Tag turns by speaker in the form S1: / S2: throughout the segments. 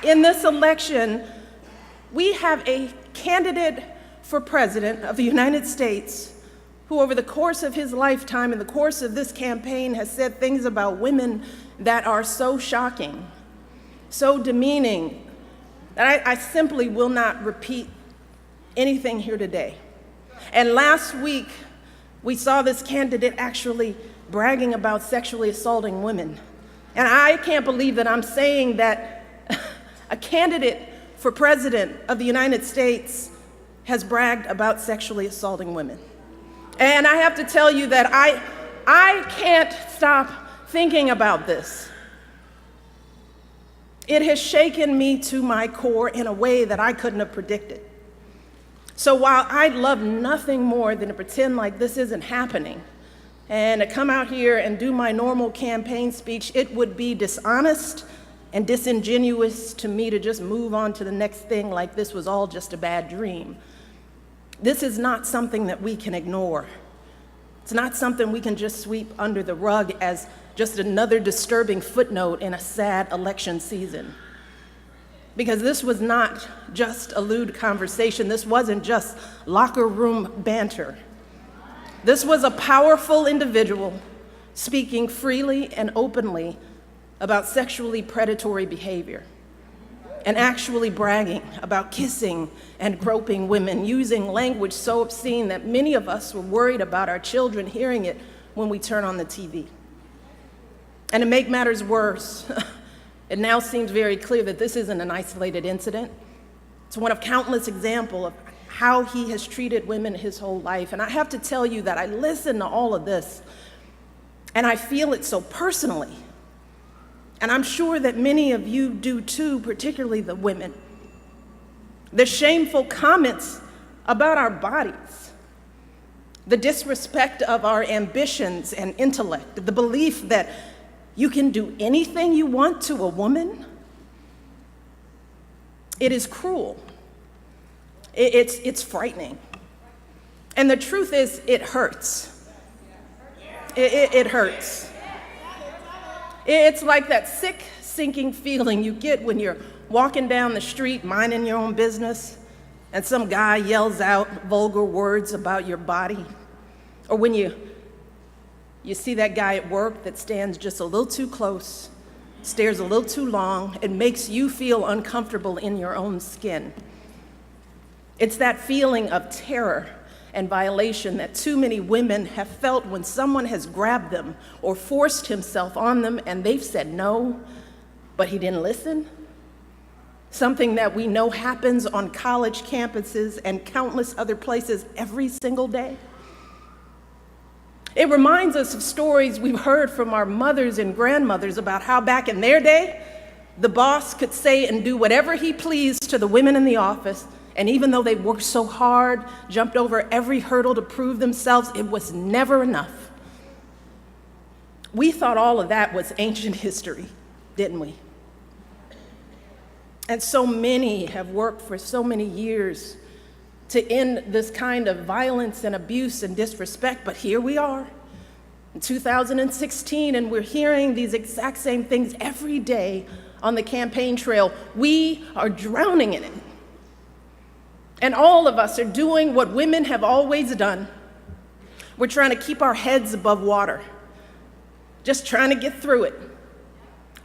S1: In this election, we have a candidate for president of the United States who over the course of his lifetime, in the course of this campaign, has said things about women that are so shocking, so demeaning, that I simply will not repeat anything here today. And last week, we saw this candidate actually bragging about sexually assaulting women. And I can't believe that I'm saying that a candidate for president of the United States has bragged about sexually assaulting women. And I have to tell you that I can't stop thinking about this. It has shaken me to my core in a way that I couldn't have predicted. So while I'd love nothing more than to pretend like this isn't happening and to come out here and do my normal campaign speech, it would be dishonest and disingenuous to me to just move on to the next thing like this was all just a bad dream. This is not something that we can ignore. It's not something we can just sweep under the rug as just another disturbing footnote in a sad election season. Because this was not just a lewd conversation. This wasn't just locker room banter. This was a powerful individual speaking freely and openly about sexually predatory behavior and actually bragging about kissing and groping women, using language so obscene that many of us were worried about our children hearing it when we turn on the TV. And to make matters worse, it now seems very clear that this isn't an isolated incident. It's one of countless examples of how he has treated women his whole life. And I have to tell you that I listen to all of this, and I feel it so personally. And I'm sure that many of you do too, particularly the women. The shameful comments about our bodies, the disrespect of our ambitions and intellect, the belief that you can do anything you want to a woman. It is cruel. It's frightening. And the truth is, it hurts. It hurts. It's like that sick, sinking feeling you get when you're walking down the street, minding your own business, and some guy yells out vulgar words about your body. Or when you see that guy at work that stands just a little too close, stares a little too long, and makes you feel uncomfortable in your own skin. It's that feeling of terror and violation that too many women have felt when someone has grabbed them or forced himself on them and they've said no, but he didn't listen. Something that we know happens on college campuses and countless other places every single day. It reminds us of stories we've heard from our mothers and grandmothers about how back in their day, the boss could say and do whatever he pleased to the women in the office, and even though they worked so hard, jumped over every hurdle to prove themselves, it was never enough. We thought all of that was ancient history, didn't we? And so many have worked for so many years to end this kind of violence and abuse and disrespect, but here we are in 2016, and we're hearing these exact same things every day on the campaign trail. We are drowning in it. And all of us are doing what women have always done. We're trying to keep our heads above water, just trying to get through it,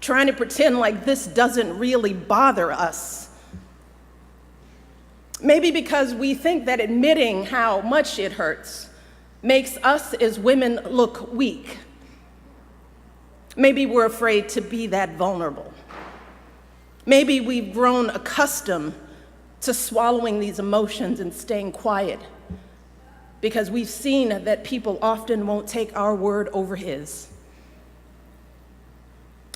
S1: trying to pretend like this doesn't really bother us. Maybe because we think that admitting how much it hurts makes us as women look weak. Maybe we're afraid to be that vulnerable. Maybe we've grown accustomed to swallowing these emotions and staying quiet because we've seen that people often won't take our word over his.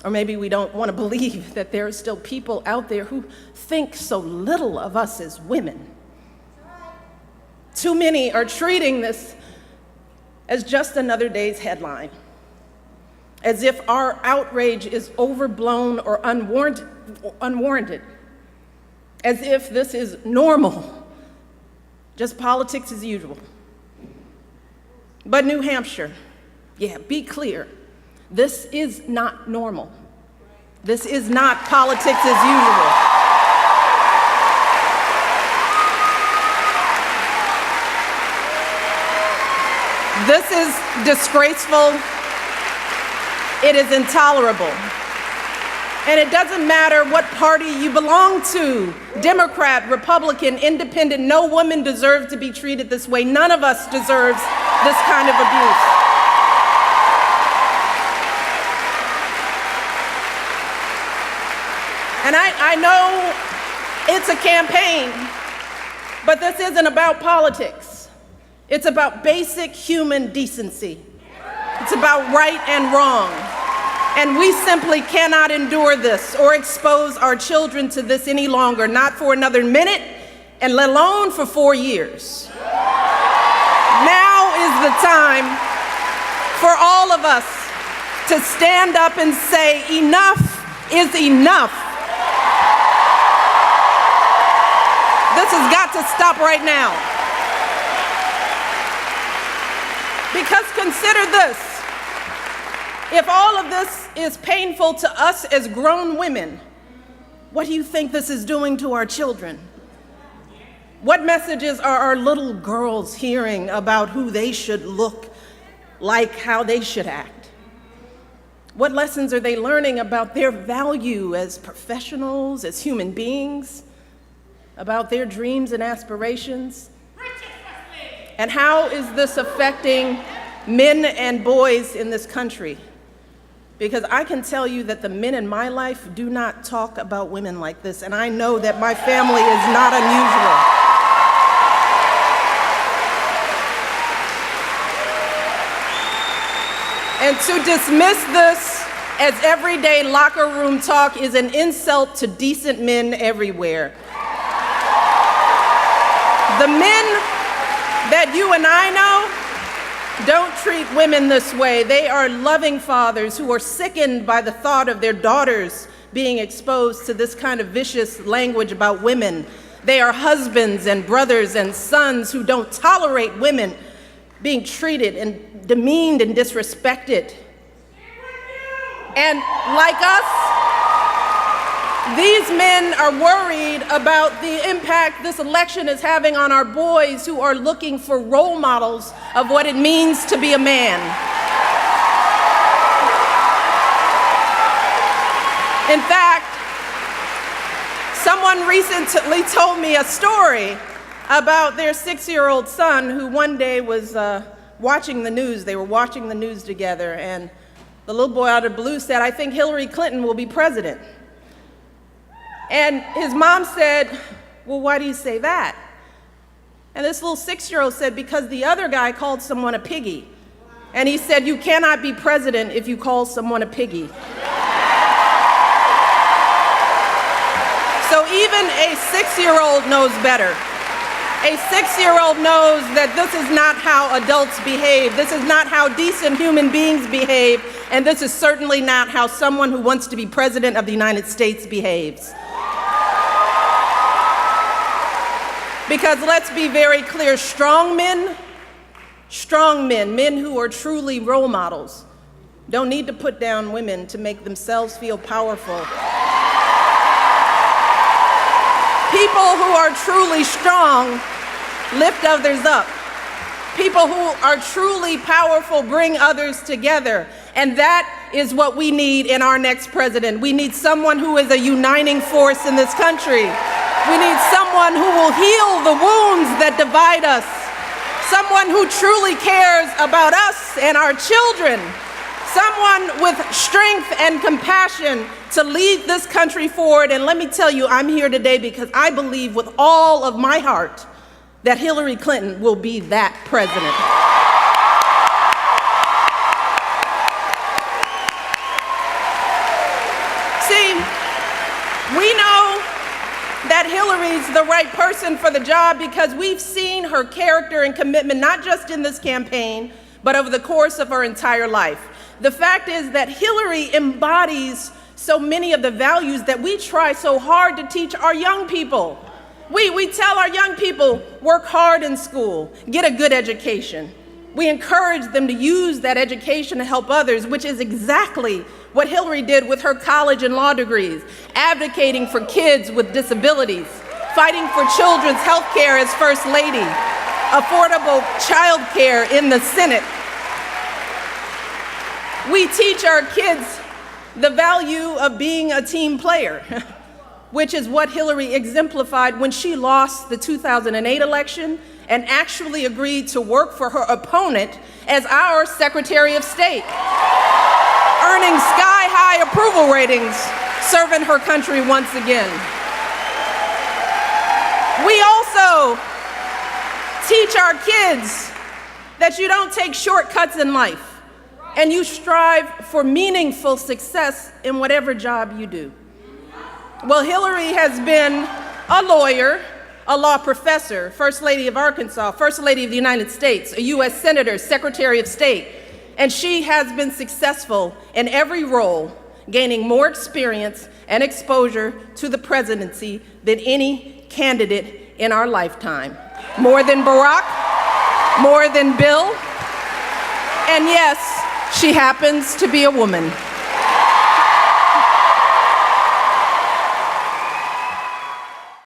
S1: Or maybe we don't want to believe that there are still people out there who think so little of us as women. Too many are treating this as just another day's headline, as if our outrage is overblown or unwarranted, as if this is normal, just politics as usual. But New Hampshire, yeah, be clear, this is not normal. This is not politics as usual. This is disgraceful. It is intolerable. And it doesn't matter what party you belong to, Democrat, Republican, Independent, no woman deserves to be treated this way. None of us deserves this kind of abuse. And I know it's a campaign, but this isn't about politics. It's about basic human decency. It's about right and wrong. And we simply cannot endure this or expose our children to this any longer, not for another minute, and let alone for 4 years. Now is the time for all of us to stand up and say, enough is enough. This has got to stop right now. Because consider this. If all of this is painful to us as grown women, what do you think this is doing to our children? What messages are our little girls hearing about who they should look like, how they should act? What lessons are they learning about their value as professionals, as human beings, about their dreams and aspirations? And how is this affecting men and boys in this country? Because I can tell you that the men in my life do not talk about women like this, and I know that my family is not unusual. And to dismiss this as everyday locker room talk is an insult to decent men everywhere. The men that you and I know don't treat women this way. They are loving fathers who are sickened by the thought of their daughters being exposed to this kind of vicious language about women. They are husbands and brothers and sons who don't tolerate women being treated and demeaned and disrespected. And like us, these men are worried about the impact this election is having on our boys who are looking for role models of what it means to be a man. In fact, someone recently told me a story about their 6-year-old son who one day was watching the news. They were watching the news together, and the little boy out of the blue said, "I think Hillary Clinton will be president." And his mom said, "Well, why do you say that?" And this little 6-year-old said, "Because the other guy called someone a piggy." And he said, "You cannot be president if you call someone a piggy." So even a 6-year-old knows better. A 6-year-old knows that this is not how adults behave. This is not how decent human beings behave. And this is certainly not how someone who wants to be president of the United States behaves. Because let's be very clear, strong men, men who are truly role models, don't need to put down women to make themselves feel powerful. People who are truly strong lift others up. People who are truly powerful bring others together. And that is what we need in our next president. We need someone who is a uniting force in this country. We need someone who will heal the wounds that divide us. Someone who truly cares about us and our children. Someone with strength and compassion to lead this country forward. And let me tell you, I'm here today because I believe with all of my heart that Hillary Clinton will be that president. See, we know that Hillary's the right person for the job because we've seen her character and commitment, not just in this campaign, but over the course of her entire life. The fact is that Hillary embodies so many of the values that we try so hard to teach our young people. We tell our young people, work hard in school, get a good education. We encourage them to use that education to help others, which is exactly what Hillary did with her college and law degrees, advocating for kids with disabilities, fighting for children's health care as First Lady, affordable child care in the Senate. We teach our kids the value of being a team player, which is what Hillary exemplified when she lost the 2008 election and actually agreed to work for her opponent as our Secretary of State, earning sky-high approval ratings, serving her country once again. We also teach our kids that you don't take shortcuts in life, and you strive for meaningful success in whatever job you do. Well, Hillary has been a lawyer, a law professor, First Lady of Arkansas, First Lady of the United States, a U.S. Senator, Secretary of State, and she has been successful in every role, gaining more experience and exposure to the presidency than any candidate in our lifetime. More than Barack, more than Bill, and yes, she happens to be a woman.